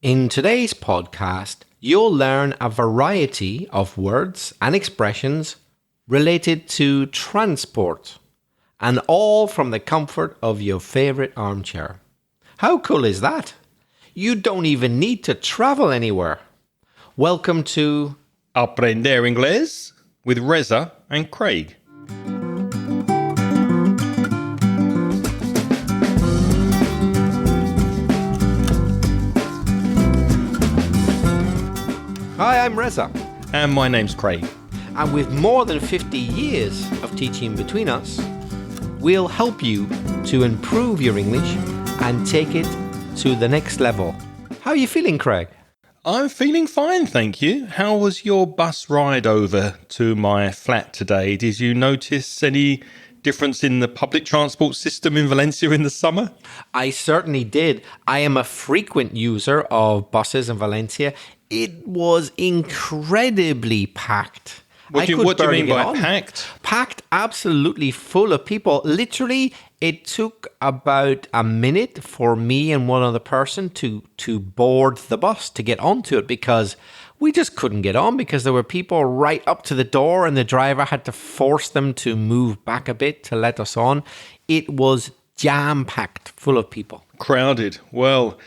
In today's podcast, you'll learn a variety of words and expressions related to transport, and all from the comfort of your favorite armchair. How cool is that? You don't even need to travel anywhere. Welcome to Aprender Inglés with Reza and Craig. Hi, I'm Reza. And my name's Craig. And with more than 50 years of teaching between us, we'll help you to improve your English and take it to the next level. How are you feeling, Craig? I'm feeling fine, thank you. How was your bus ride over to my flat today? Did you notice any difference in the public transport system in Valencia in the summer? I certainly did. I am a frequent user of buses in Valencia. It was incredibly packed. What do you mean by packed? Packed, absolutely full of people. Literally, it took about a minute for me and one other person to board the bus, to get onto it, because we just couldn't get on because there were people right up to the door and the driver had to force them to move back a bit to let us on. It was jam-packed, full of people. Crowded. Well,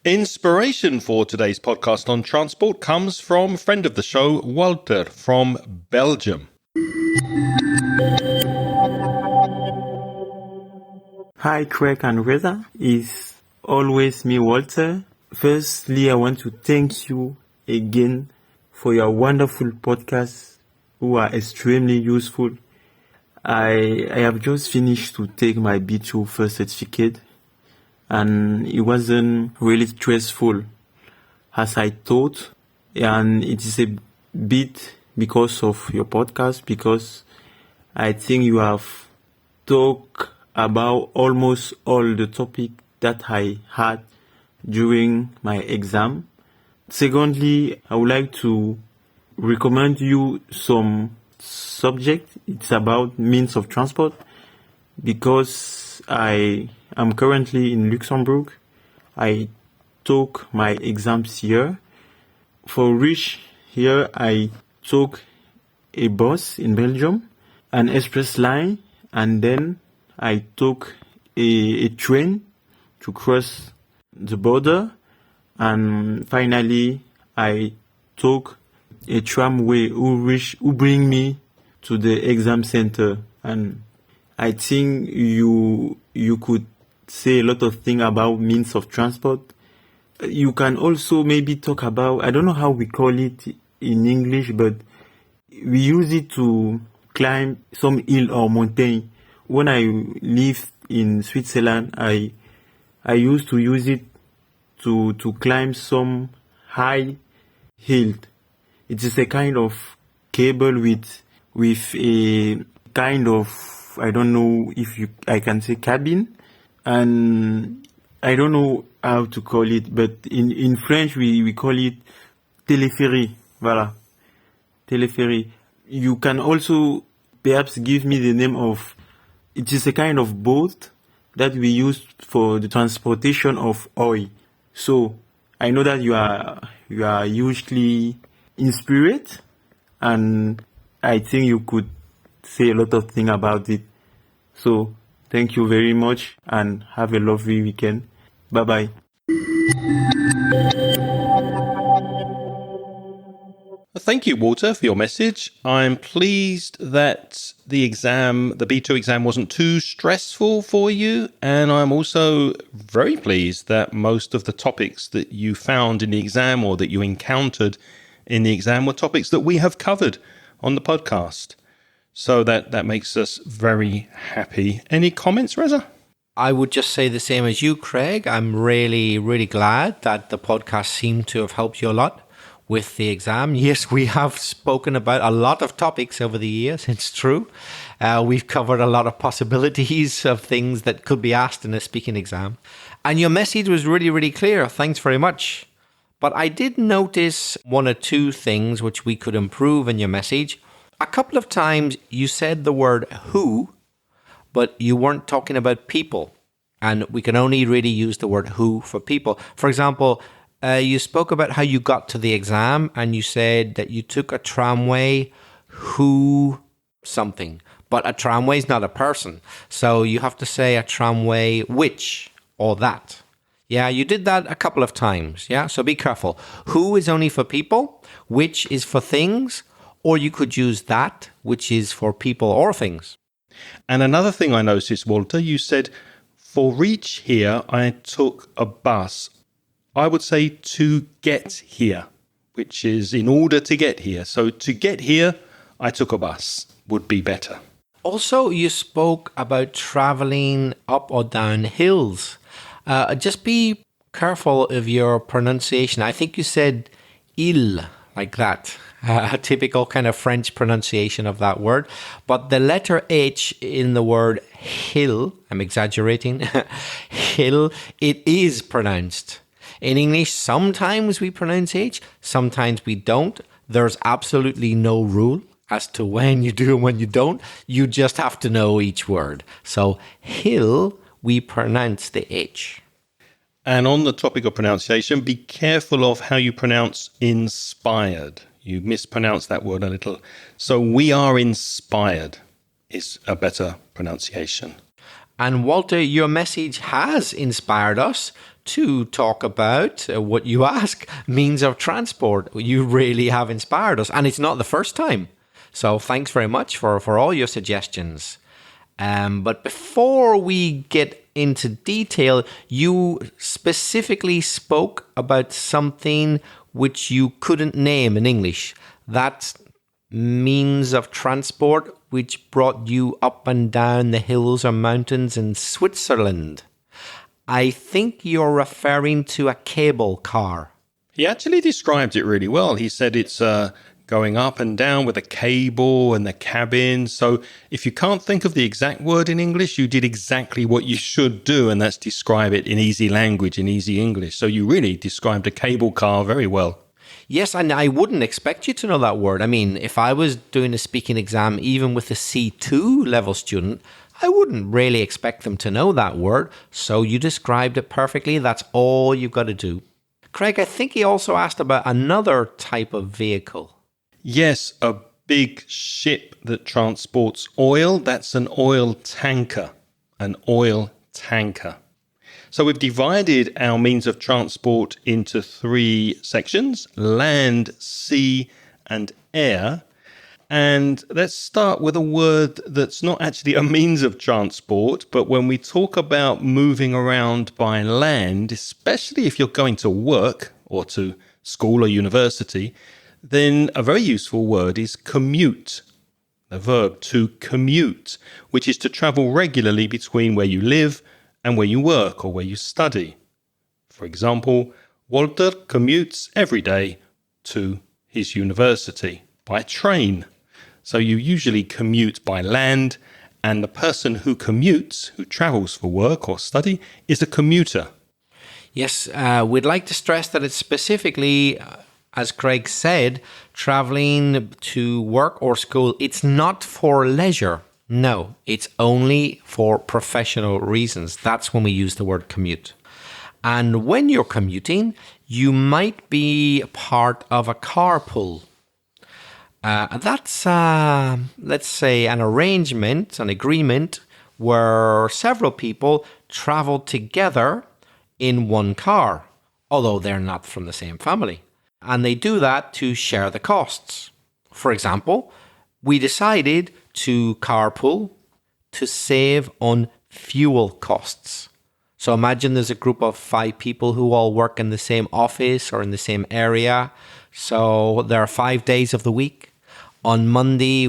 inspiration for today's podcast on transport comes from friend of the show, Walter from Belgium. Hi, Craig and Reza. It's always me, Walter. Firstly, I want to thank you again for your wonderful podcasts who are extremely useful. I have just finished to take my B2 first certificate, and it wasn't really stressful as I thought, and it is a bit because of your podcast, because I think you have talked about almost all the topic that I had during my exam. Secondly, I would like to recommend you some subject. It's about means of transport, because I am currently in Luxembourg. I took my exams here. For reach here, I took a bus in Belgium, an express line, and then I took a train to cross the border, and finally I took a tramway who bring me to the exam center. And I think you could say a lot of things about means of transport. You can also maybe talk about, I don't know how we call it in English, but we use it to climb some hill or mountain. When I lived in Switzerland, I used to use it to climb some high hill. It is a kind of cable with a kind of, I don't know if I can say cabin, and I don't know how to call it, but in French we call it téléphérique. Voilà, téléphérique. You can also perhaps give me the name of. It is a kind of boat that we use for the transportation of oil. So I know that you are usually inspired, and I think you could say a lot of things about it. So thank you very much and have a lovely weekend. Bye-bye. Thank you, Walter, for your message. I'm pleased that the B2 exam wasn't too stressful for you. And I'm also very pleased that most of the topics that you found in the exam or that you encountered in the exam were topics that we have covered on the podcast. So that makes us very happy. Any comments, Reza? I would just say the same as you, Craig. I'm really, really glad that the podcast seemed to have helped you a lot with the exam. Yes, we have spoken about a lot of topics over the years. It's true. We've covered a lot of possibilities of things that could be asked in a speaking exam. And your message was really, really clear. Thanks very much. But I did notice one or two things which we could improve in your message. A couple of times you said the word who, but you weren't talking about people. And we can only really use the word who for people. For example, you spoke about how you got to the exam and you said that you took a tramway who something. But a tramway is not a person. So you have to say a tramway which or that. Yeah, you did that a couple of times. Yeah, so be careful. Who is only for people, which is for things, or you could use that, which is for people or things. And another thing I noticed, Walter, you said, for reach here, I took a bus. I would say to get here, which is in order to get here. So to get here, I took a bus would be better. Also, you spoke about traveling up or down hills. Just be careful of your pronunciation. I think you said il, like that. A typical kind of French pronunciation of that word. But the letter H in the word hill, I'm exaggerating, hill, it is pronounced. In English, sometimes we pronounce H, sometimes we don't. There's absolutely no rule as to when you do and when you don't. You just have to know each word. So hill, we pronounce the H. And on the topic of pronunciation, be careful of how you pronounce inspired. You mispronounce that word a little. So we are inspired is a better pronunciation. And Walter, your message has inspired us to talk about what you ask, means of transport. You really have inspired us. And it's not the first time. So thanks very much for all your suggestions. But before we get into detail, you specifically spoke about something which you couldn't name in English. That means of transport which brought you up and down the hills or mountains in Switzerland. I think you're referring to a cable car. He actually described it really well. He said it's going up and down with a cable and the cabin. So if you can't think of the exact word in English, you did exactly what you should do, and that's describe it in easy language, in easy English. So you really described a cable car very well. Yes, and I wouldn't expect you to know that word. I mean, if I was doing a speaking exam, even with a C2 level student, I wouldn't really expect them to know that word. So you described it perfectly. That's all you've got to do. Craig, I think he also asked about another type of vehicle. Yes, a big ship that transports oil. That's an oil tanker. An oil tanker. So we've divided our means of transport into 3 sections: land, sea, and air. And let's start with a word that's not actually a means of transport, but when we talk about moving around by land, especially if you're going to work or to school or university, then a very useful word is commute. The verb to commute, which is to travel regularly between where you live and where you work or where you study. For example, Walter commutes every day to his university by train. So you usually commute by land, and the person who commutes, who travels for work or study, is a commuter. Yes, we'd like to stress that it's specifically, as Craig said, traveling to work or school. It's not for leisure. No, it's only for professional reasons. That's when we use the word commute. And when you're commuting, you might be part of a carpool. That's, let's say, an arrangement, an agreement where several people travel together in one car, although they're not from the same family. And they do that to share the costs. For example, we decided to carpool to save on fuel costs. So imagine there's a group of 5 people who all work in the same office or in the same area. So there are 5 days of the week. On Monday,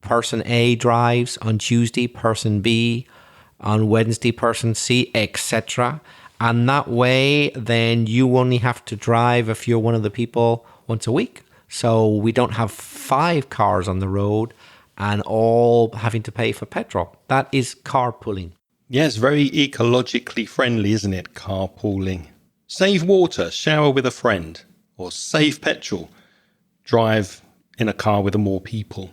person A drives. On Tuesday, person B. On Wednesday, person C, etc. And that way, then you only have to drive if you're one of the people once a week. So we don't have 5 cars on the road and all having to pay for petrol. That is carpooling. Yes, very ecologically friendly, isn't it? Carpooling. Save water, shower with a friend. Or save petrol, drive in a car with more people.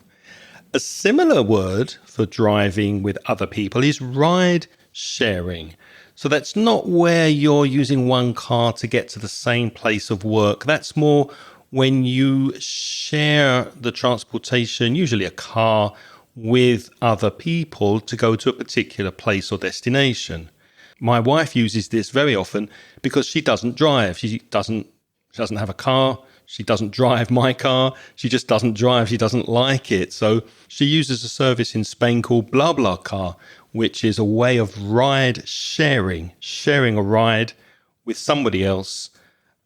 A similar word for driving with other people is ride sharing. So that's not where you're using one car to get to the same place of work. That's more when you share the transportation, usually a car, with other people to go to a particular place or destination. My wife uses this very often because she doesn't drive. She doesn't have a car. She doesn't drive my car. She just doesn't drive. She doesn't like it. So she uses a service in Spain called BlaBlaCar, which is a way of ride sharing a ride with somebody else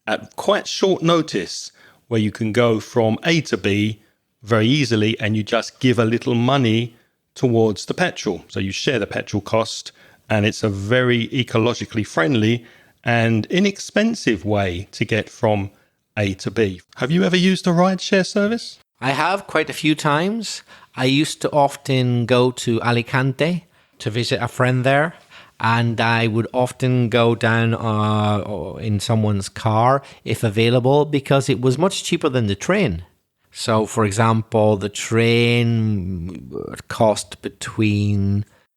at quite short notice, where you can go from A to B very easily and you just give a little money towards the petrol. So you share the petrol cost, and it's a very ecologically friendly and inexpensive way to get from A to B. Have you ever used a rideshare service? I have quite a few times. I used to often go to Alicante to visit a friend there, and I would often go down in someone's car if available, because it was much cheaper than the train. So, for example, the train cost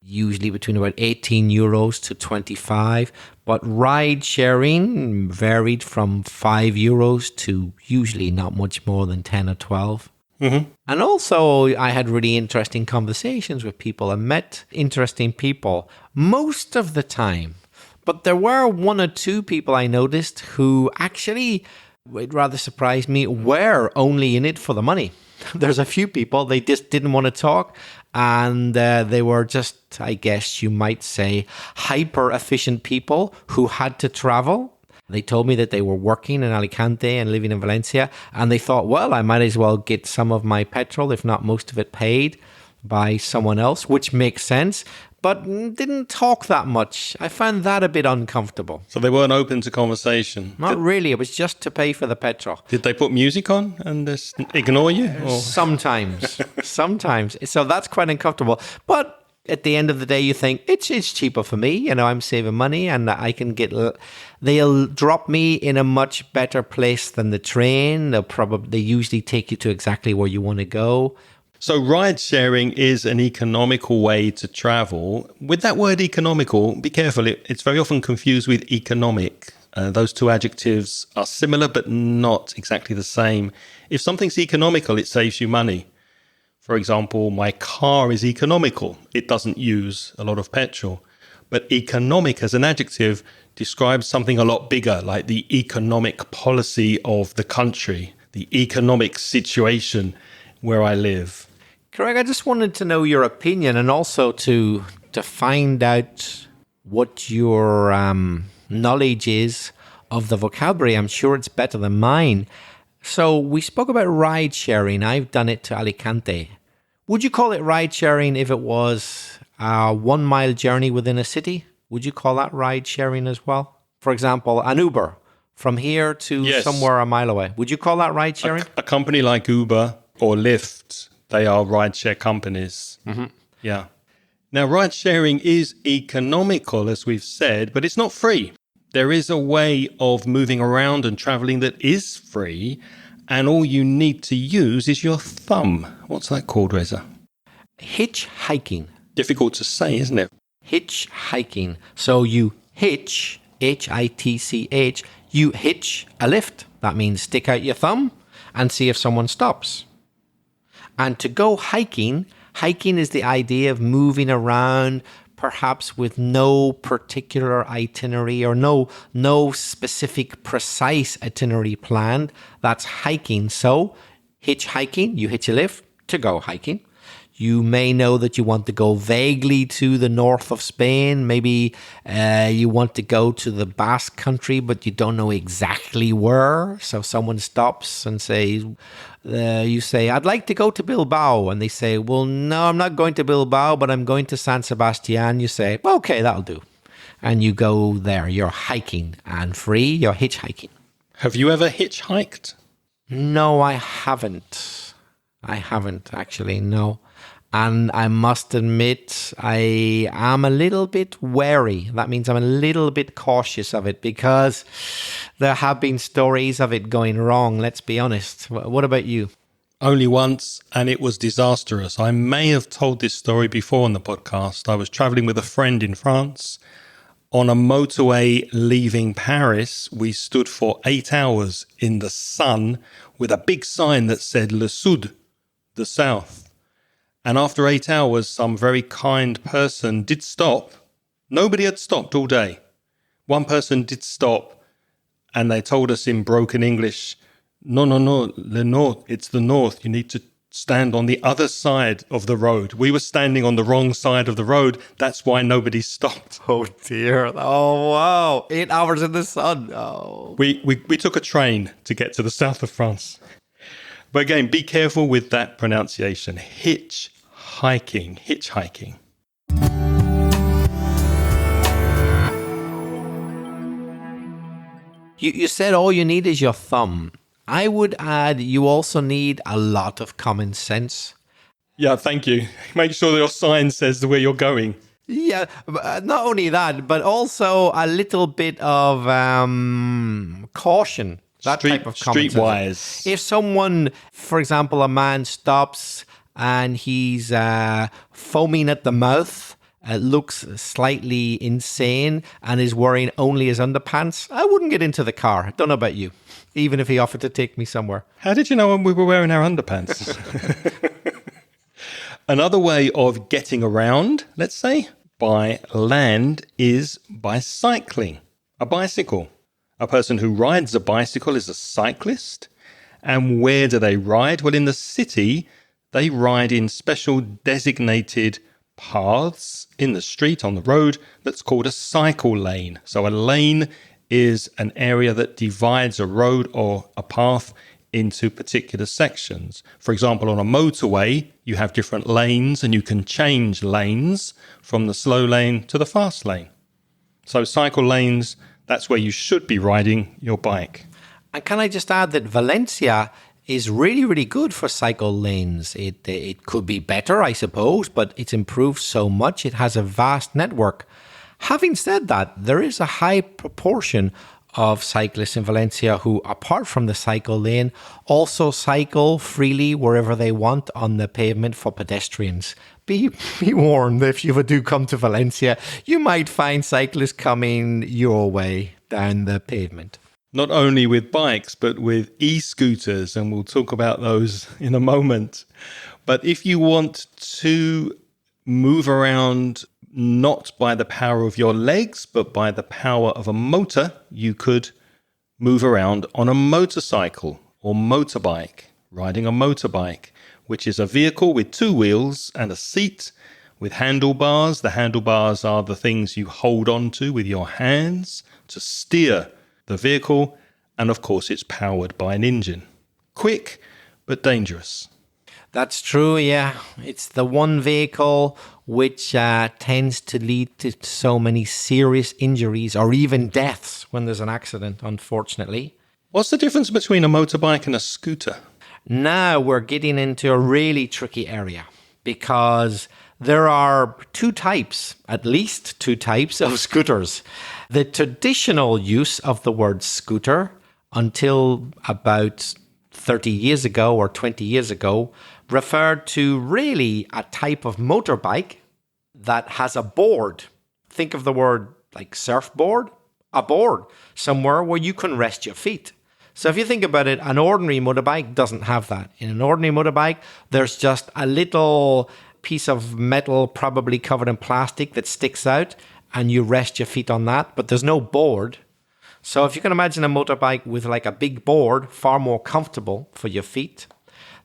usually between about 18 euros to 25, but ride sharing varied from 5 euros to usually not much more than 10 or 12. Mm-hmm. And also, I had really interesting conversations with people and met interesting people most of the time. But there were one or two people I noticed who actually, it rather surprised me, were only in it for the money. There's a few people, they just didn't want to talk, and they were just, I guess you might say, hyper-efficient people who had to travel. They told me that they were working in Alicante and living in Valencia, and they thought, well, I might as well get some of my petrol, if not most of it, paid by someone else, which makes sense, but didn't talk that much. I found that a bit uncomfortable. So they weren't open to conversation? Not really. It was just to pay for the petrol. Did they put music on and just ignore you? Or? Sometimes. So that's quite uncomfortable. But at the end of the day, you think, it's cheaper for me. You know, I'm saving money, and I can they'll drop me in a much better place than the train. They usually take you to exactly where you want to go. So ride sharing is an economical way to travel. With that word economical, be careful. It's very often confused with economic. Those two adjectives are similar, but not exactly the same. If something's economical, it saves you money. For example, my car is economical. It doesn't use a lot of petrol. But economic as an adjective describes something a lot bigger, like the economic policy of the country, the economic situation where I live. Craig, I just wanted to know your opinion, and also to find out what your knowledge is of the vocabulary. I'm sure it's better than mine. So we spoke about ride sharing. I've done it to Alicante. Would you call it ride sharing if it was a 1 mile journey within a city? Would you call that ride sharing as well? For example, an Uber from here to somewhere a mile away. Would you call that ride sharing? A company like Uber or Lyft, they are rideshare companies. Mm-hmm. Yeah. Now, ride sharing is economical, as we've said, but it's not free. There is a way of moving around and traveling that is free, and all you need to use is your thumb. What's that called, Reza? Hitchhiking. Difficult to say, isn't it? Hitchhiking. So you hitch, Hitch, you hitch a lift. That means stick out your thumb and see if someone stops. And to go hiking is the idea of moving around, perhaps with no particular itinerary or no specific precise itinerary planned. That's hiking. So hitchhiking, you hitch a lift to go hiking. You may know that you want to go vaguely to the north of Spain. Maybe you want to go to the Basque country, but you don't know exactly where. So someone stops and says, you say, I'd like to go to Bilbao. And they say, well, no, I'm not going to Bilbao, but I'm going to San Sebastian. You say, well, okay, that'll do. And you go there. You're hiking and free. You're hitchhiking. Have you ever hitchhiked? No, I haven't. I haven't actually, no. And I must admit, I am a little bit wary. That means I'm a little bit cautious of it because there have been stories of it going wrong, let's be honest. What about you? Only once, and it was disastrous. I may have told this story before on the podcast. I was traveling with a friend in France On a motorway leaving Paris, we stood for 8 hours in the sun with a big sign that said Le Sud, the south. And after 8 hours, some very kind person did stop. Nobody had stopped all day. One person did stop, and they told us in broken English, no, le north, it's the north. You need to stand on the other side of the road. We were standing on the wrong side of the road. That's why nobody stopped. Oh dear. Oh wow. 8 hours in the sun. Oh. We took a train to get to the south of France. But again, be careful with that pronunciation. Hitchhiking. You said all you need is your thumb. I would add you also need a lot of common sense. Yeah, thank you. Make sure your sign says where you're going. Yeah, not only that, but also a little bit of caution. That type of common sense. Streetwise. If someone, for example, a man stops and he's foaming at the mouth, looks slightly insane and is wearing only his underpants, I wouldn't get into the car. Don't know about you. Even if he offered to take me somewhere. How did you know when we were wearing our underpants? Another way of getting around, let's say, by land is by cycling. A bicycle. A person who rides a bicycle is a cyclist. And where do they ride? Well, in the city, they ride in special designated paths in the street, on the road, that's called a cycle lane. So a lane is an area that divides a road or a path into particular sections. For example, on a motorway, you have different lanes and you can change lanes from the slow lane to the fast lane. So cycle lanes, that's where you should be riding your bike. And can I just add that Valencia is really, really good for cycle lanes. It could be better, I suppose, but it's improved so much. It has a vast network. Having said that, there is a high proportion of cyclists in Valencia who, apart from the cycle lane, also cycle freely wherever they want on the pavement for pedestrians. Be warned, if you do come to Valencia, you might find cyclists coming your way down the pavement. Not only with bikes, but with e-scooters, and we'll talk about those in a moment. But if you want to move around not by the power of your legs, but by the power of a motor, you could move around on a motorcycle or motorbike, riding a motorbike, which is a vehicle with 2 wheels and a seat with handlebars. The handlebars are the things you hold on to with your hands to steer the vehicle. And of course, it's powered by an engine. Quick, but dangerous. That's true, yeah. It's the one vehicle which tends to lead to so many serious injuries or even deaths when there's an accident, unfortunately. What's the difference between a motorbike and a scooter? Now we're getting into a really tricky area because there are at least two types of scooters. The traditional use of the word scooter until about 30 years ago or 20 years ago referred to really a type of motorbike that has a board. Think of the word like surfboard, a board somewhere where you can rest your feet. So if you think about it, an ordinary motorbike doesn't have that. In an ordinary motorbike, there's just a little piece of metal probably covered in plastic that sticks out and you rest your feet on that, but there's no board. So if you can imagine a motorbike with like a big board, far more comfortable for your feet,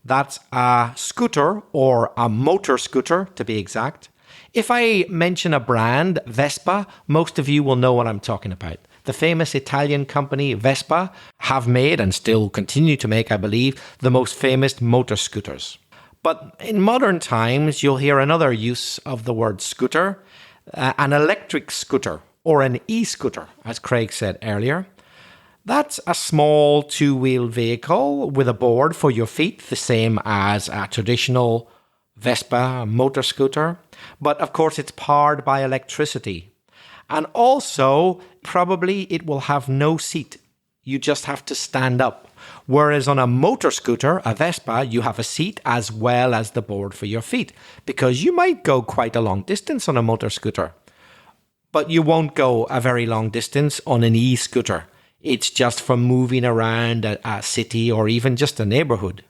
that's a scooter or a motor scooter to be exact. If I mention a brand, Vespa, most of you will know what I'm talking about. The famous Italian company Vespa have made and still continue to make, I believe, the most famous motor scooters. But in modern times, you'll hear another use of the word scooter, an electric scooter or an e-scooter, as Craig said earlier. That's a small 2-wheel vehicle with a board for your feet, the same as a traditional Vespa motor scooter. But of course, it's powered by electricity. And also, probably it will have no seat. You just have to stand up. Whereas on a motor scooter, a Vespa, you have a seat as well as the board for your feet, because you might go quite a long distance on a motor scooter. but you won't go a very long distance on an e-scooter. It's just for moving around a city or even just a neighborhood.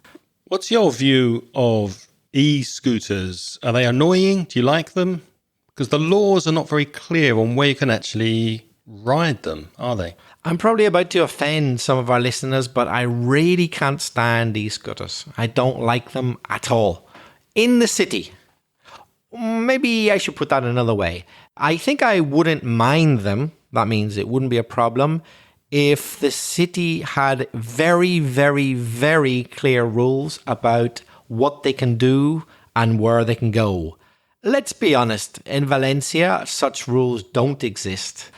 What's your view of e-scooters? Are they annoying? Do you like them? Because the laws are not very clear on where you can actually ride them, are they? I'm probably about to offend some of our listeners, but I really can't stand e-scooters. I don't like them at all. In the city, maybe I should put that another way. I think I wouldn't mind them. That means it wouldn't be a problem if the city had very, very, very clear rules about what they can do and where they can go. Let's be honest, in Valencia, such rules don't exist.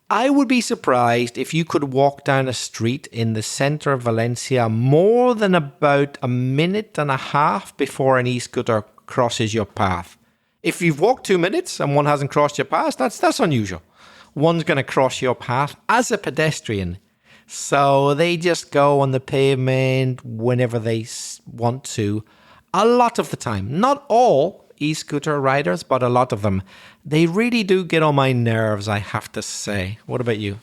I would be surprised if you could walk down a street in the center of Valencia more than about a minute and a half before an e-scooter crosses your path. If you've walked 2 minutes and one hasn't crossed your path, that's unusual. One's going to cross your path as a pedestrian. So they just go on the pavement whenever they want to. A lot of the time. Not all e-scooter riders, but a lot of them. They really do get on my nerves, I have to say. What about you?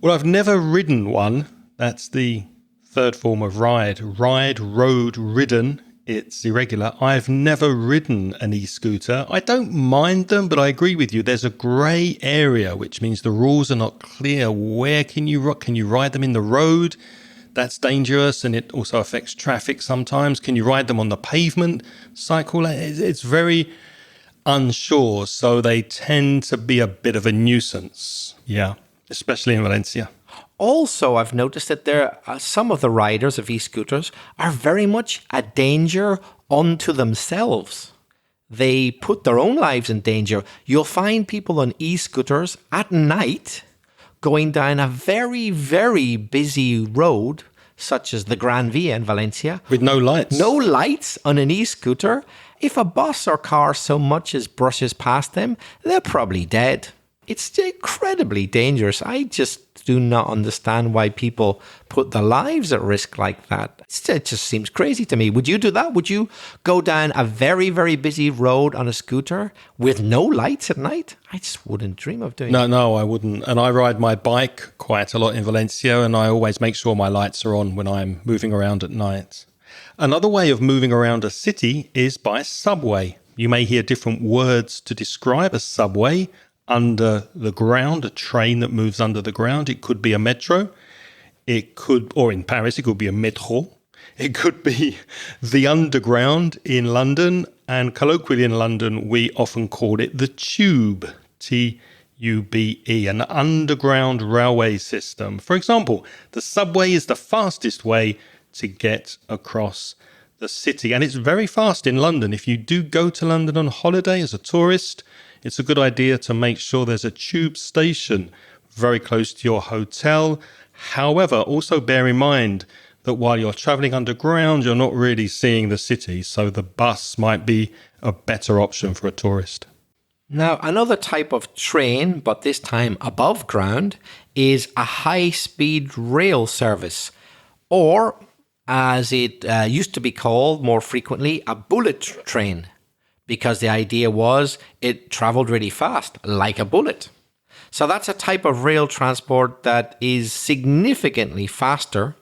Well, I've never ridden one. That's the third form of ride. Ride, road, ridden. It's irregular. I've never ridden an e-scooter. I don't mind them, but I agree with you. There's a grey area, which means the rules are not clear. Where can you ride them in the road? That's dangerous, and it also affects traffic sometimes. Can you ride them on the pavement? Cycle? It's very unsure, so they tend to be a bit of a nuisance. Yeah, especially in Valencia. Also, I've noticed that some of the riders of e-scooters are very much a danger unto themselves. They put their own lives in danger. You'll find people on e-scooters at night going down a very, very busy road, such as the Gran Via in Valencia. With no lights. No lights on an e-scooter. If a bus or car so much as brushes past them, they're probably dead. It's incredibly dangerous. I just do not understand why people put their lives at risk like that. It just seems crazy to me. Would you do that? Would you go down a very, very busy road on a scooter with no lights at night? I just wouldn't dream of doing that. No, I wouldn't. And I ride my bike quite a lot in Valencia, and I always make sure my lights are on when I'm moving around at night. Another way of moving around a city is by subway. You may hear different words to describe a subway. Under the ground, a train that moves under the ground. It could be a metro. Or in Paris, it could be a métro. It could be the underground in London. And colloquially in London, we often call it the tube, T-U-B-E, an underground railway system. For example, the subway is the fastest way to get across the city. And it's very fast in London. If you do go to London on holiday as a tourist, it's a good idea to make sure there's a tube station very close to your hotel. However, also bear in mind that while you're traveling underground, you're not really seeing the city. So the bus might be a better option for a tourist. Now, another type of train, but this time above ground, is a high-speed rail service, or as it used to be called more frequently, a bullet train. Because the idea was it traveled really fast, like a bullet. So that's a type of rail transport that is significantly faster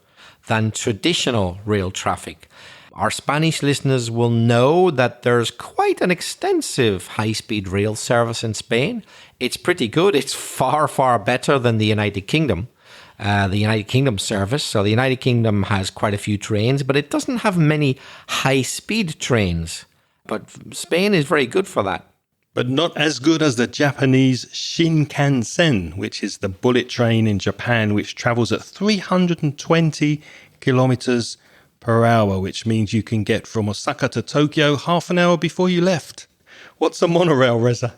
than traditional rail traffic. Our Spanish listeners will know that there's quite an extensive high-speed rail service in Spain. It's pretty good. It's far, far better than the United Kingdom. The United Kingdom service. So the United Kingdom has quite a few trains, but it doesn't have many high-speed trains. But Spain is very good for that. But not as good as the Japanese Shinkansen, which is the bullet train in Japan, which travels at 320 kilometers per hour, which means you can get from Osaka to Tokyo half an hour before you left. What's a monorail, Reza?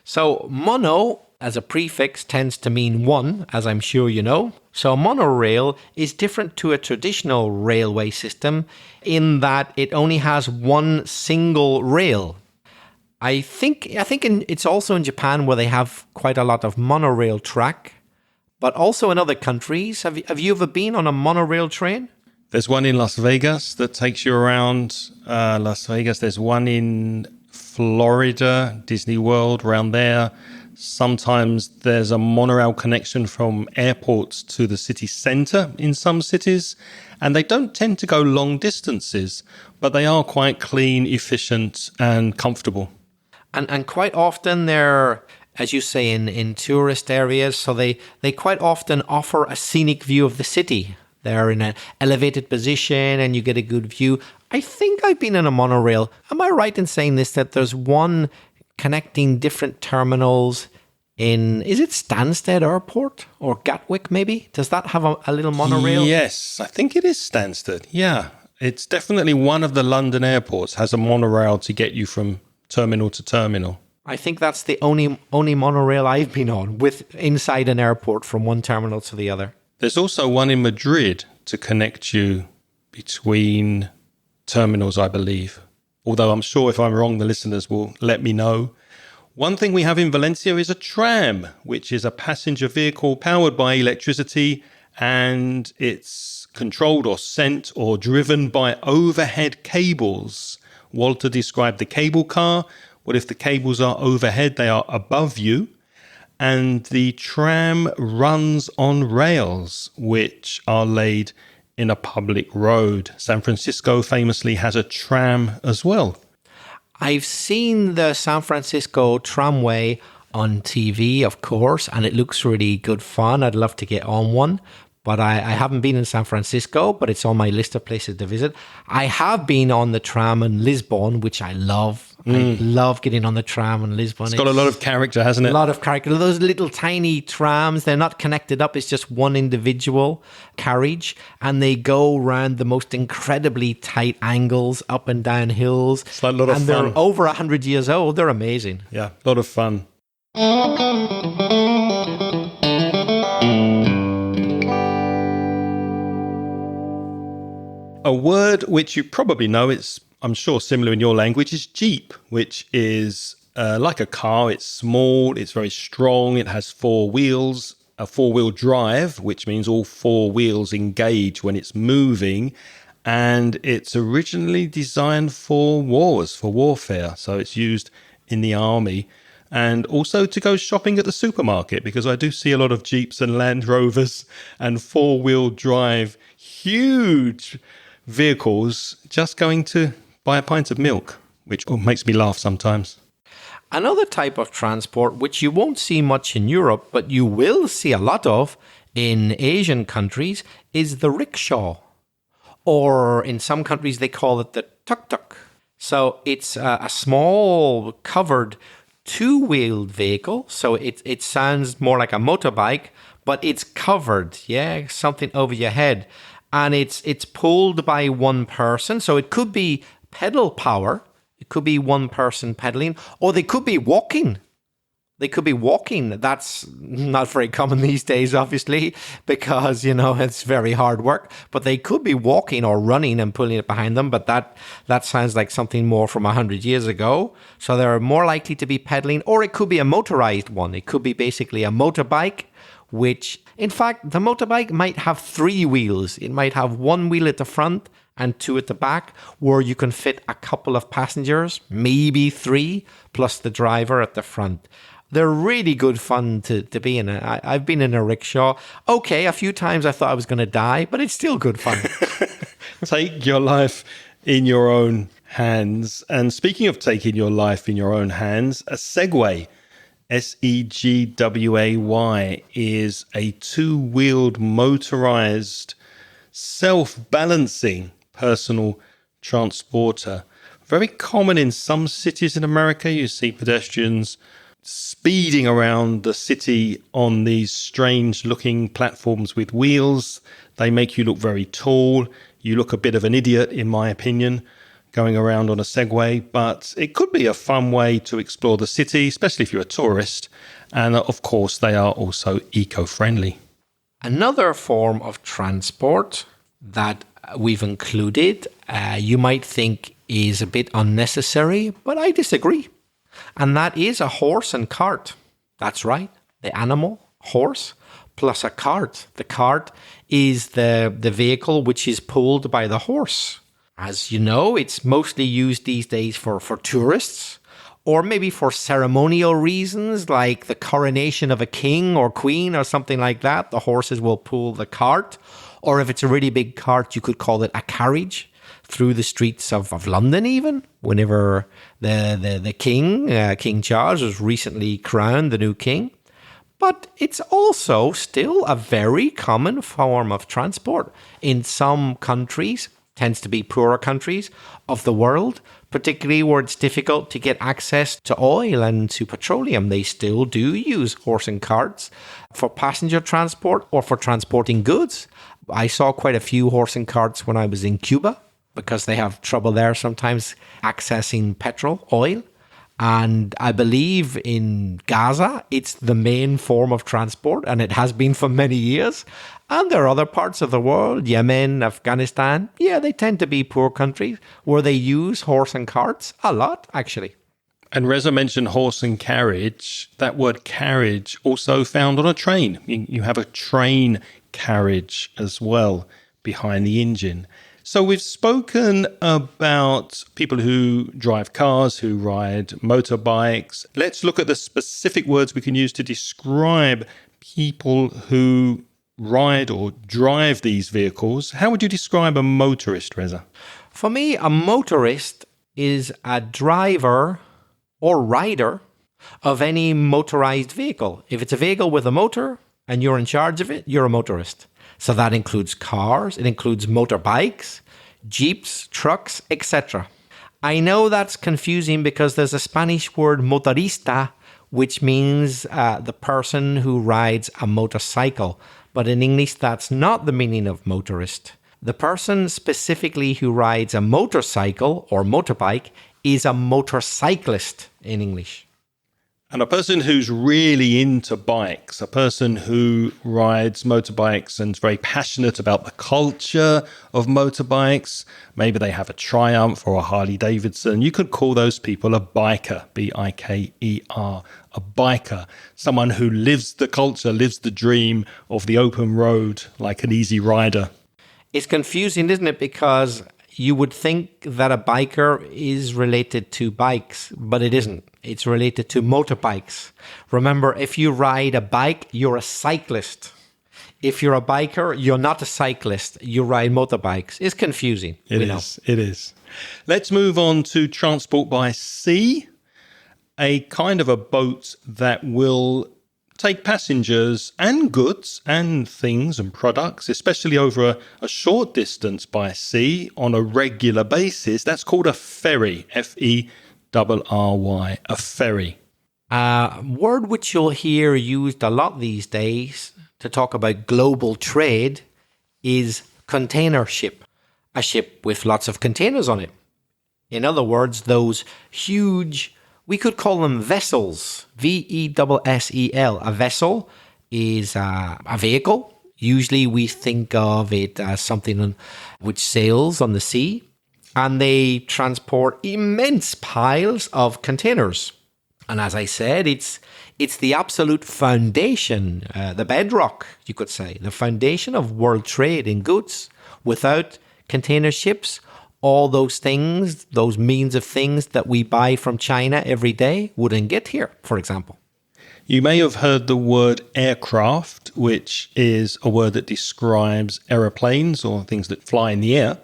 So mono, as a prefix, tends to mean one, as I'm sure you know. So a monorail is different to a traditional railway system in that it only has one single rail. I think it's also in Japan where they have quite a lot of monorail track, but also in other countries. Have you ever been on a monorail train? There's one in Las Vegas that takes you around Las Vegas. There's one in Florida, Disney World, around there. Sometimes there's a monorail connection from airports to the city centre in some cities, and they don't tend to go long distances, but they are quite clean, efficient, and comfortable. And quite often they're, as you say, in tourist areas, so they quite often offer a scenic view of the city. They're in an elevated position and you get a good view. I think I've been in a monorail. Am I right in saying this, that there's one connecting different terminals in, is it Stansted Airport or Gatwick maybe? Does that have a little monorail? Yes, I think it is Stansted. Yeah, it's definitely one of the London airports has a monorail to get you from terminal to terminal. I think that's the only monorail I've been on with inside an airport from one terminal to the other. There's also one in Madrid to connect you between terminals, I believe. Although I'm sure if I'm wrong, the listeners will let me know. One thing we have in Valencia is a tram, which is a passenger vehicle powered by electricity, and it's controlled or sent or driven by overhead cables. Walter described the cable car. What if the cables are overhead? They are above you. And the tram runs on rails, which are laid in a public road. San Francisco famously has a tram as well. I've seen the San Francisco tramway on TV, of course, and it looks really good fun. I'd love to get on one, but I haven't been in San Francisco, but it's on my list of places to visit. I have been on the tram in Lisbon, which I love. I love getting on the tram in Lisbon. It's got a lot of character, hasn't it? A lot of character. Those little tiny trams, they're not connected up. It's just one individual carriage, and they go around the most incredibly tight angles, up and down hills. It's like a lot of fun. And they're over 100 years old. They're amazing. Yeah, a lot of fun. A word which you probably know, it's I'm sure similar in your language, is Jeep, which is like a car. It's small, it's very strong, it has four wheels, a four-wheel drive, which means all four wheels engage when it's moving, and it's originally designed for wars, for warfare, so it's used in the army, and also to go shopping at the supermarket, because I do see a lot of Jeeps and Land Rovers and four-wheel drive, huge vehicles just going to buy a pint of milk, which makes me laugh sometimes. Another type of transport, which you won't see much in Europe, but you will see a lot of in Asian countries, is the rickshaw. Or in some countries, they call it the tuk-tuk. So it's a small covered two-wheeled vehicle. So it sounds more like a motorbike, but it's covered, something over your head. And it's pulled by one person. So it could be pedal power. It could be one person pedaling, or they could be walking. That's not very common these days, obviously, because, it's very hard work. But they could be walking or running and pulling it behind them. But that sounds like something more from 100 years ago. So they're more likely to be pedaling, or it could be a motorized one. It could be basically a motorbike, which, in fact, the motorbike might have three wheels. It might have one wheel at the front and two at the back, where you can fit a couple of passengers, maybe three, plus the driver at the front. They're really good fun to be in. I've been in a rickshaw. Okay, a few times I thought I was going to die, but it's still good fun. Take your life in your own hands. And speaking of taking your life in your own hands, a Segway, Segway, is a two-wheeled motorized self-balancing personal transporter. Very common in some cities in America. You see pedestrians speeding around the city on these strange looking platforms with wheels. They make you look very tall. You look a bit of an idiot, in my opinion, going around on a Segway, but it could be a fun way to explore the city, especially if you're a tourist. And of course, they are also eco-friendly. Another form of transport that we've included, you might think is a bit unnecessary, but I disagree. And that is a horse and cart. That's right. The animal, horse, plus a cart. The cart is the vehicle which is pulled by the horse. As you know, it's mostly used these days for tourists, or maybe for ceremonial reasons like the coronation of a king or queen or something like that. The horses will pull the cart. Or if it's a really big cart, you could call it a carriage through the streets of London even. Whenever the king, King Charles, was recently crowned the new king. But it's also still a very common form of transport in some countries, tends to be poorer countries of the world, particularly where it's difficult to get access to oil and to petroleum. They still do use horse and carts for passenger transport or for transporting goods. I saw quite a few horse and carts when I was in Cuba because they have trouble there sometimes accessing petrol, oil. And I believe in Gaza, it's the main form of transport, and it has been for many years. And there are other parts of the world, Yemen, Afghanistan. Yeah, they tend to be poor countries where they use horse and carts a lot, actually. And Reza mentioned horse and carriage. That word carriage also found on a train. You have a train carriage as well behind the engine. So we've spoken about people who drive cars, who ride motorbikes. Let's look at the specific words we can use to describe people who ride or drive these vehicles. How would you describe a motorist, Reza? For me, a motorist is a driver or rider of any motorized vehicle. If it's a vehicle with a motor and you're in charge of it, you're a motorist. So that includes cars, it includes motorbikes, jeeps, trucks, etc. I know that's confusing because there's a Spanish word motorista, which means the person who rides a motorcycle. But in English, that's not the meaning of motorist. The person specifically who rides a motorcycle or motorbike is a motorcyclist in English. And a person who's really into bikes, a person who rides motorbikes and is very passionate about the culture of motorbikes, maybe they have a Triumph or a Harley Davidson, you could call those people a biker, B-I-K-E-R, a biker, someone who lives the culture, lives the dream of the open road like an easy rider. It's confusing, isn't it? Because you would think that a biker is related to bikes, but it isn't. It's related to motorbikes. Remember, if you ride a bike, you're a cyclist. If you're a biker, you're not a cyclist. You ride motorbikes. It's confusing. It is. Let's move on to transport by sea, a kind of a boat that will take passengers and goods and things and products, especially over a short distance by sea on a regular basis. That's called a ferry, Ferry, a ferry. A word which you'll hear used a lot these days to talk about global trade is container ship, a ship with lots of containers on it. In other words, those huge, we could call them vessels, V-E-S-S-E-L. A vessel is a vehicle. Usually we think of it as something which sails on the sea, and they transport immense piles of containers. And as I said, it's the absolute foundation, the bedrock, you could say, the foundation of world trade in goods. Without container ships, all those things, those means of things that we buy from China every day wouldn't get here, for example. You may have heard the word aircraft, which is a word that describes aeroplanes or things that fly in the air.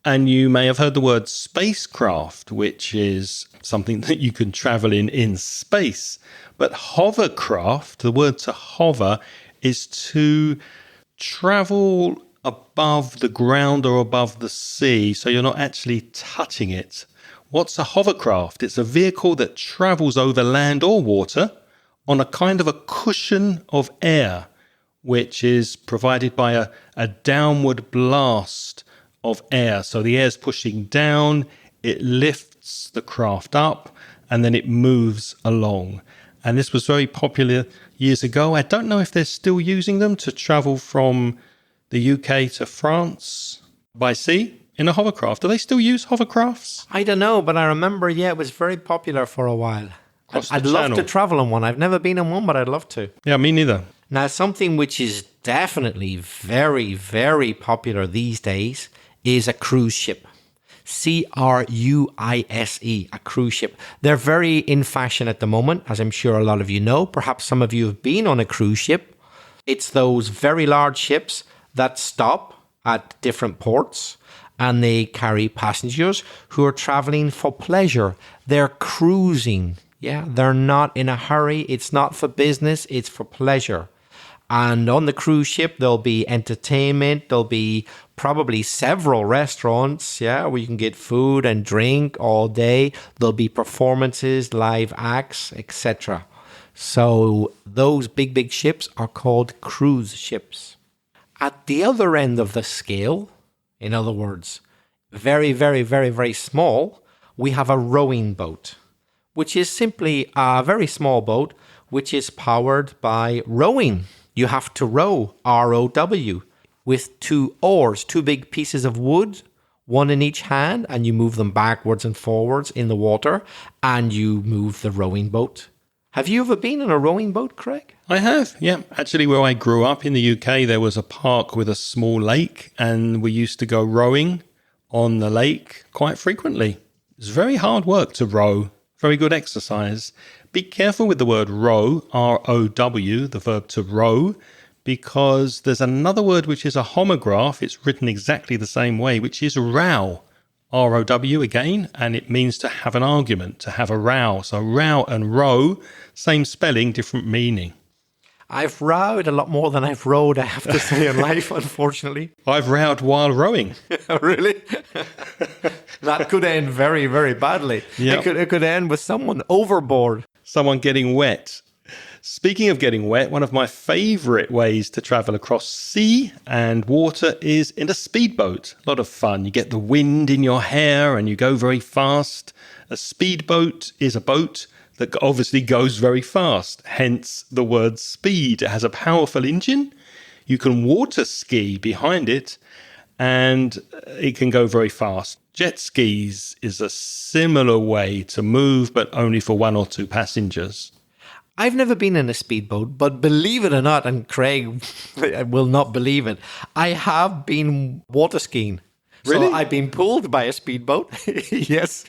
And you may have heard the word spacecraft, which is something that you can travel in space. But hovercraft, the word to hover, is to travel above the ground or above the sea, so you're not actually touching it. What's a hovercraft? It's a vehicle that travels over land or water on a kind of a cushion of air, which is provided by a downward blast of air. So the air's pushing down, it lifts the craft up, and then it moves along. And this was very popular years ago. I don't know if they're still using them to travel from the UK to France by sea in a hovercraft. Do they still use hovercrafts? I don't know, but I remember, it was very popular for a while. I'd love to travel on one. I've never been on one, but I'd love to. Yeah, me neither. Now, something which is definitely very, very popular these days is a cruise ship. Cruise, a cruise ship. They're very in fashion at the moment, as I'm sure a lot of you know. Perhaps some of you have been on a cruise ship. It's those very large ships that stop at different ports and they carry passengers who are traveling for pleasure. They're cruising. Yeah, they're not in a hurry. It's not for business. It's for pleasure. And on the cruise ship, there'll be entertainment. There'll be probably several restaurants, yeah, where you can get food and drink all day. There'll be performances, live acts, etc. So those big, big ships are called cruise ships. At the other end of the scale, in other words, very, very, very, very small, we have a rowing boat, which is simply a very small boat, which is powered by rowing. You have to row, R-O-W, with 2 oars, 2 big pieces of wood, one in each hand, and you move them backwards and forwards in the water, and you move the rowing boat. Have you ever been in a rowing boat, Craig? I have, yeah. Actually, where I grew up in the UK, there was a park with a small lake, and we used to go rowing on the lake quite frequently. It's very hard work to row, very good exercise. Be careful with the word row, R-O-W, the verb to row, because there's another word which is a homograph. It's written exactly the same way, which is row, R-O-W again, and it means to have an argument, to have a row. So row and row, same spelling, different meaning. I've rowed a lot more than I've rowed, I have to say, in life, unfortunately. I've rowed while rowing. Really? That could end very, very badly. Yep. It could end with someone overboard. Someone getting wet. Speaking of getting wet, one of my favorite ways to travel across sea and water is in a speedboat. A lot of fun. You get the wind in your hair and you go very fast. A speedboat is a boat that obviously goes very fast, hence the word speed. It has a powerful engine. You can water ski behind it and it can go very fast. Jet skis is a similar way to move, but only for 1 or 2 passengers. I've never been in a speedboat, but believe it or not, and Craig will not believe it, I have been water skiing. Really? So I've been pulled by a speedboat, yes,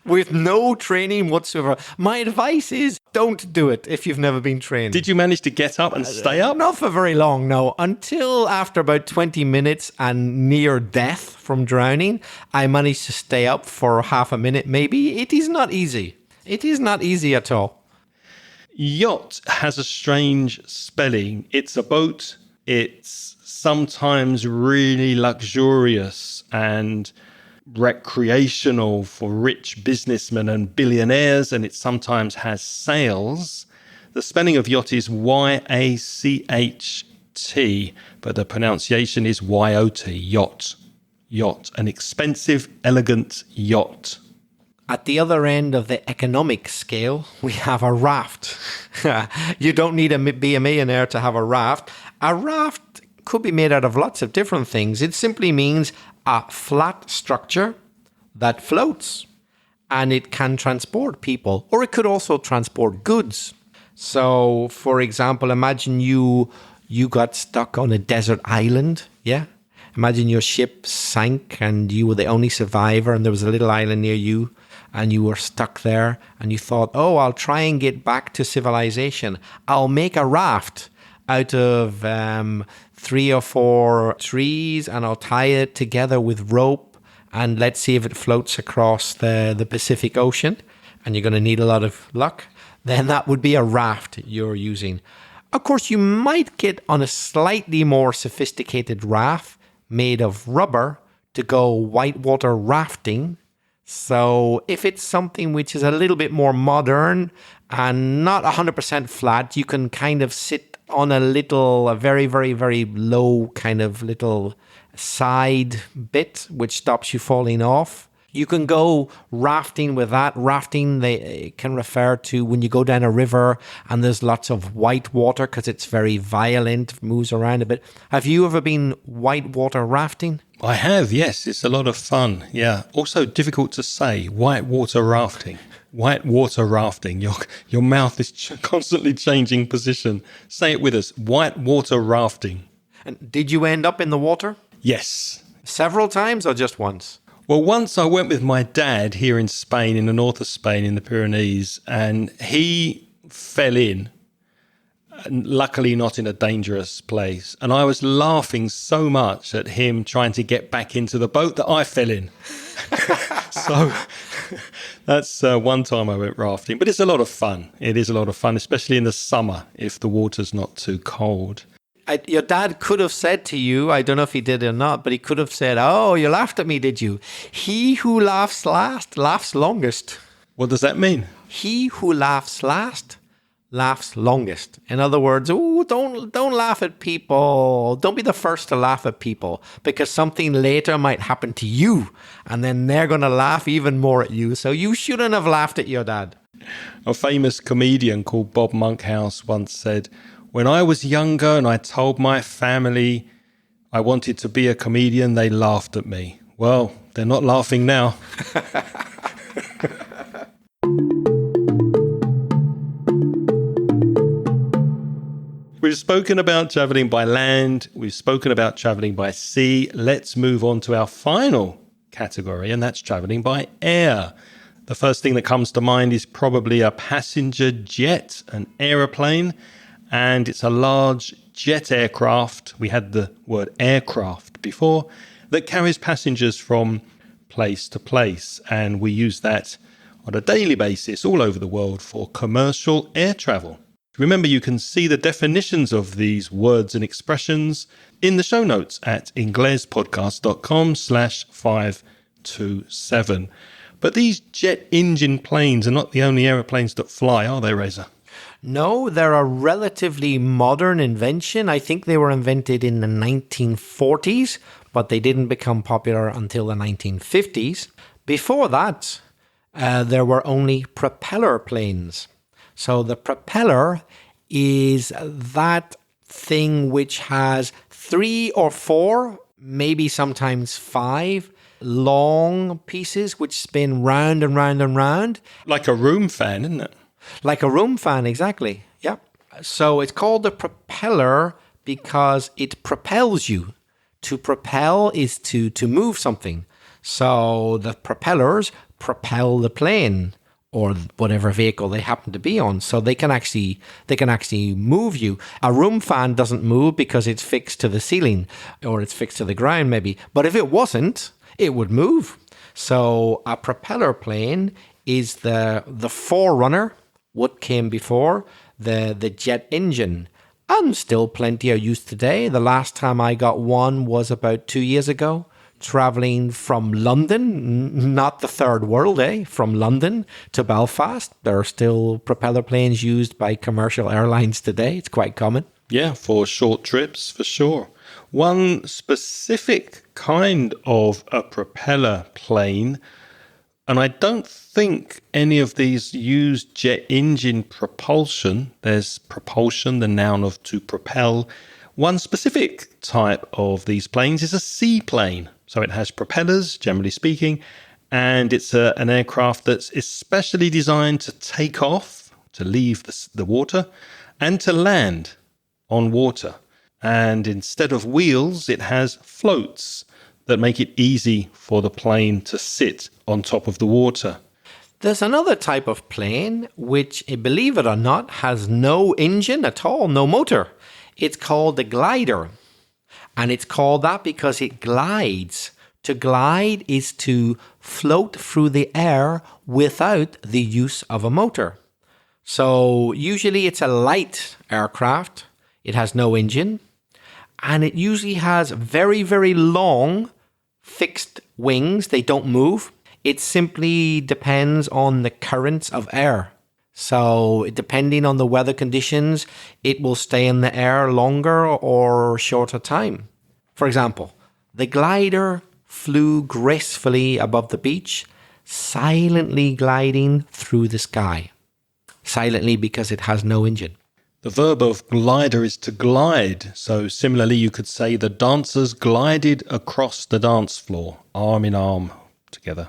with no training whatsoever. My advice is don't do it if you've never been trained. Did you manage to get up and stay up? Not for very long, no. Until after about 20 minutes and near death from drowning, I managed to stay up for half a minute maybe. It is not easy. It is not easy at all. Yacht has a strange spelling. It's a boat. It's sometimes really luxurious and recreational for rich businessmen and billionaires, and it sometimes has sails. The spelling of yacht is Y-A-C-H-T, but the pronunciation is Y-O-T, yacht. Yacht, an expensive, elegant yacht. At the other end of the economic scale, we have a raft. You don't need to be a millionaire to have a raft. A raft could be made out of lots of different things. It simply means a flat structure that floats, and it can transport people, or it could also transport goods. So, for example, imagine you got stuck on a desert island, yeah? Imagine your ship sank and you were the only survivor and there was a little island near you and you were stuck there and you thought, oh, I'll try and get back to civilization. I'll make a raft out of 3 or 4 trees and I'll tie it together with rope and let's see if it floats across the Pacific Ocean. And you're going to need a lot of luck. Then that would be a raft you're using. Of course, you might get on a slightly more sophisticated raft made of rubber to go whitewater rafting. So if it's something which is a little bit more modern and not 100% flat, you can kind of sit on a very, very, very low kind of little side bit, which stops you falling off. You can go rafting with that. Rafting, they can refer to when you go down a river and there's lots of white water because it's very violent, moves around a bit. Have you ever been whitewater rafting? I have, yes. It's a lot of fun. Yeah. Also difficult to say. Whitewater rafting. Whitewater rafting. Your mouth is constantly changing position. Say it with us. Whitewater rafting. And did you end up in the water? Yes. Several times or just once? Well, once I went with my dad here in Spain, in the north of Spain, in the Pyrenees, and he fell in, and luckily not in a dangerous place. And I was laughing so much at him trying to get back into the boat that I fell in. So that's one time I went rafting. But it's a lot of fun. It is a lot of fun, especially in the summer if the water's not too cold. Your dad could have said to you, I don't know if he did or not, but he could have said, "Oh, you laughed at me, did you? He who laughs last laughs longest." What does that mean? He who laughs last laughs longest. In other words, don't laugh at people. Don't be the first to laugh at people, because something later might happen to you, and then they're going to laugh even more at you. So you shouldn't have laughed at your dad. A famous comedian called Bob Monkhouse once said, "When I was younger and I told my family I wanted to be a comedian, they laughed at me. Well, they're not laughing now." We've spoken about traveling by land. We've spoken about traveling by sea. Let's move on to our final category, and that's traveling by air. The first thing that comes to mind is probably a passenger jet, an aeroplane, and it's a large jet aircraft. We had the word aircraft before, that carries passengers from place to place, and we use that on a daily basis all over the world for commercial air travel. Remember, you can see the definitions of these words and expressions in the show notes at inglespodcast.com/527. But these jet engine planes are not the only aeroplanes that fly, are they, Reza? No, they're a relatively modern invention. I think they were invented in the 1940s, but they didn't become popular until the 1950s. Before that, there were only propeller planes. So the propeller is that thing which has 3 or 4, maybe sometimes 5 long pieces which spin round and round and round. Like a room fan, isn't it? Like a room fan, exactly. Yep. So it's called a propeller because it propels you. To propel is to move something. So the propellers propel the plane or whatever vehicle they happen to be on. So they can actually move you. A room fan doesn't move because it's fixed to the ceiling or it's fixed to the ground maybe. But if it wasn't, it would move. So a propeller plane is the forerunner, what came before the jet engine. And still plenty are used today. The last time I got one was about 2 years ago, traveling from London, not the third world, from London to Belfast. There are still propeller planes used by commercial airlines today. It's quite common. Yeah, for short trips, for sure. One specific kind of a propeller plane, and I don't think any of these use jet engine propulsion. There's propulsion, the noun of to propel. One specific type of these planes is a seaplane. So it has propellers, generally speaking, and it's an aircraft that's especially designed to take off, to leave the water, and to land on water. And instead of wheels, it has floats that make it easy for the plane to sit on top of the water. There's another type of plane which, believe it or not, has no engine at all, no motor. It's called a glider. And it's called that because it glides. To glide is to float through the air without the use of a motor. So usually it's a light aircraft. It has no engine. And it usually has very, very long fixed wings. They don't move. It simply depends on the currents of air. So depending on the weather conditions, it will stay in the air longer or shorter time. For example, the glider flew gracefully above the beach, silently gliding through the sky. Silently because it has no engine. The verb of glider is to glide. So similarly, you could say the dancers glided across the dance floor, arm in arm together.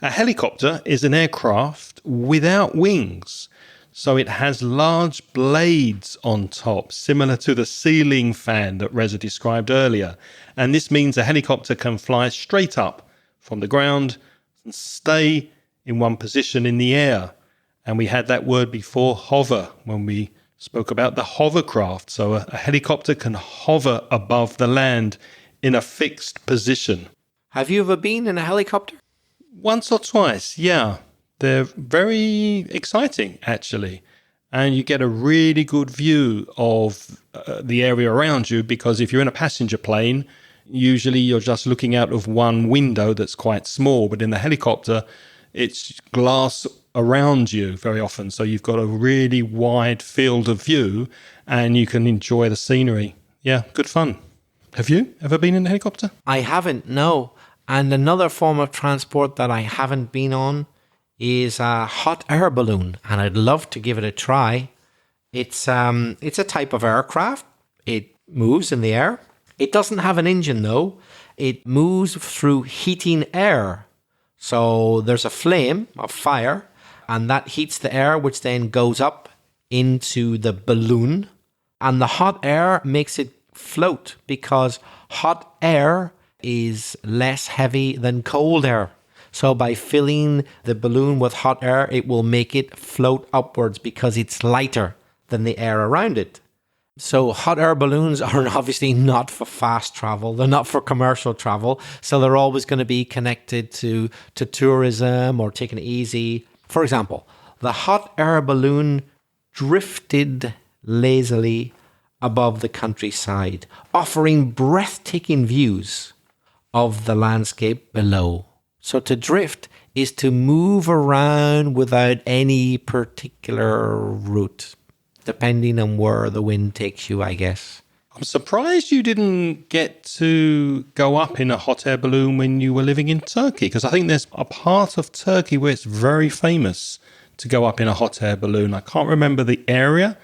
A helicopter is an aircraft without wings. So it has large blades on top, similar to the ceiling fan that Reza described earlier. And this means a helicopter can fly straight up from the ground and stay in one position in the air. And we had that word before, hover, when we spoke about the hovercraft. So a helicopter can hover above the land in a fixed position. Have you ever been in a helicopter? Once or twice, yeah. They're very exciting, actually. And you get a really good view of the area around you, because if you're in a passenger plane, usually you're just looking out of one window that's quite small. But in the helicopter, it's glass around you very often. So you've got a really wide field of view and you can enjoy the scenery. Yeah, good fun. Have you ever been in a helicopter? I haven't, no. And another form of transport that I haven't been on is a hot air balloon, and I'd love to give it a try. It's a type of aircraft. It moves in the air. It doesn't have an engine though. It moves through heating air. So there's a flame of fire, and that heats the air, which then goes up into the balloon. And the hot air makes it float, because hot air is less heavy than cold air. So by filling the balloon with hot air, it will make it float upwards because it's lighter than the air around it. So hot air balloons are obviously not for fast travel. They're not for commercial travel. So they're always going to be connected to tourism or taking it easy. For example, the hot air balloon drifted lazily above the countryside, offering breathtaking views of the landscape below. So to drift is to move around without any particular route, depending on where the wind takes you, I guess. I'm surprised you didn't get to go up in a hot air balloon when you were living in Turkey, because I think there's a part of Turkey where it's very famous to go up in a hot air balloon. I can't remember the area.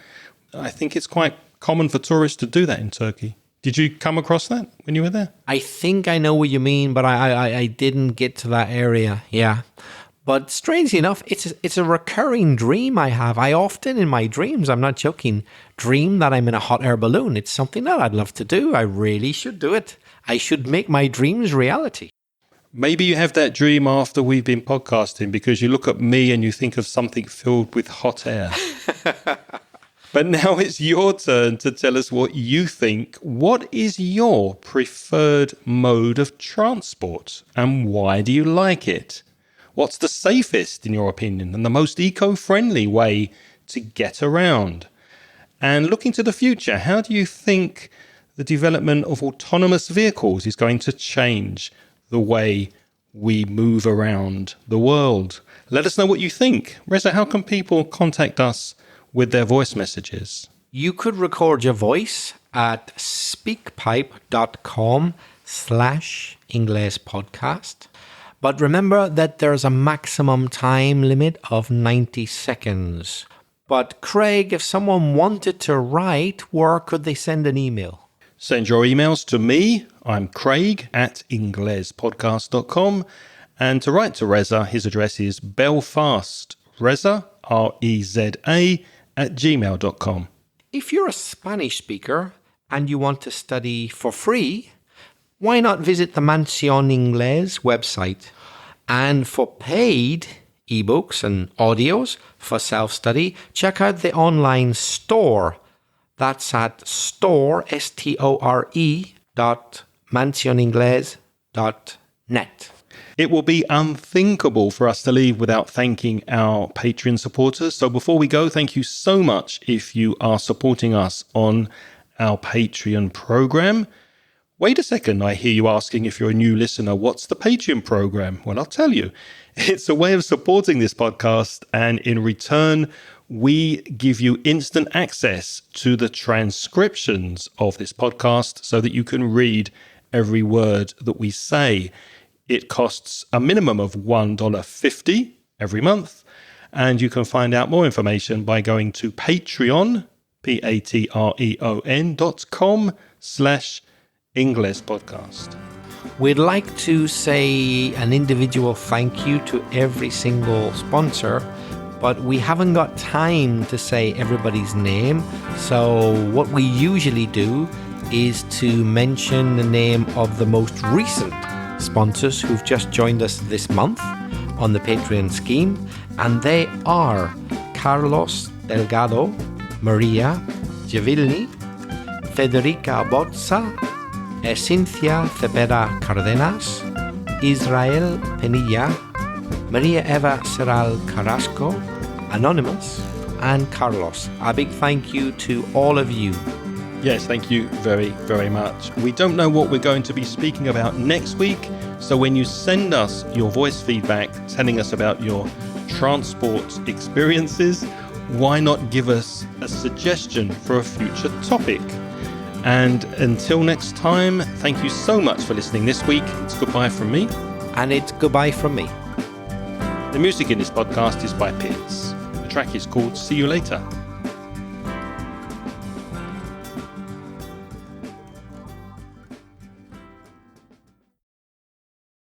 I think it's quite common for tourists to do that in Turkey. Did you come across that when you were there? I think I know what you mean, but I didn't get to that area. Yeah. But strangely enough, it's a recurring dream I have. I often in my dreams, I'm not joking, dream that I'm in a hot air balloon. It's something that I'd love to do. I really should do it. I should make my dreams reality. Maybe you have that dream after we've been podcasting, because you look at me and you think of something filled with hot air. But now it's your turn to tell us what you think. What is your preferred mode of transport, and why do you like it? What's the safest, in your opinion, and the most eco-friendly way to get around? And looking to the future, how do you think the development of autonomous vehicles is going to change the way we move around the world? Let us know what you think. Reza, how can people contact us with their voice messages? You could record your voice at speakpipe.com/English podcast. But remember that there's a maximum time limit of 90 seconds. But Craig, if someone wanted to write, where could they send an email? Send your emails to me. I'm Craig at inglespodcast.com. And to write to Reza, his address is Belfast, Reza, REZA, @gmail.com. If you're a Spanish speaker and you want to study for free, why not visit the Mansión Inglés website? And for paid ebooks and audios for self-study, check out the online store. That's at store.mansioningles.net. It will be unthinkable for us to leave without thanking our Patreon supporters. So before we go, thank you so much if you are supporting us on our Patreon program. Wait a second, I hear you asking, if you're a new listener, what's the Patreon program? Well, I'll tell you. It's a way of supporting this podcast, and in return, we give you instant access to the transcriptions of this podcast so that you can read every word that we say. It costs a minimum of $1.50 every month, and you can find out more information by going to Patreon, patreon.com/English podcast. We'd like to say an individual thank you to every single sponsor, but we haven't got time to say everybody's name. So what we usually do is to mention the name of the most recent sponsors who've just joined us this month on the Patreon scheme, and they are Carlos Delgado, Maria Givilni, Federica Bozza, Cynthia Cepeda Cardenas, Israel Penilla, Maria Eva Serral Carrasco, Anonymous, and Carlos. A big thank you to all of you. Yes, thank you very, very much. We don't know what we're going to be speaking about next week, so when you send us your voice feedback telling us about your transport experiences, why not give us a suggestion for a future topic? And until next time, thank you so much for listening this week. It's goodbye from me. And it's goodbye from me. The music in this podcast is by Pitts. The track is called See You Later.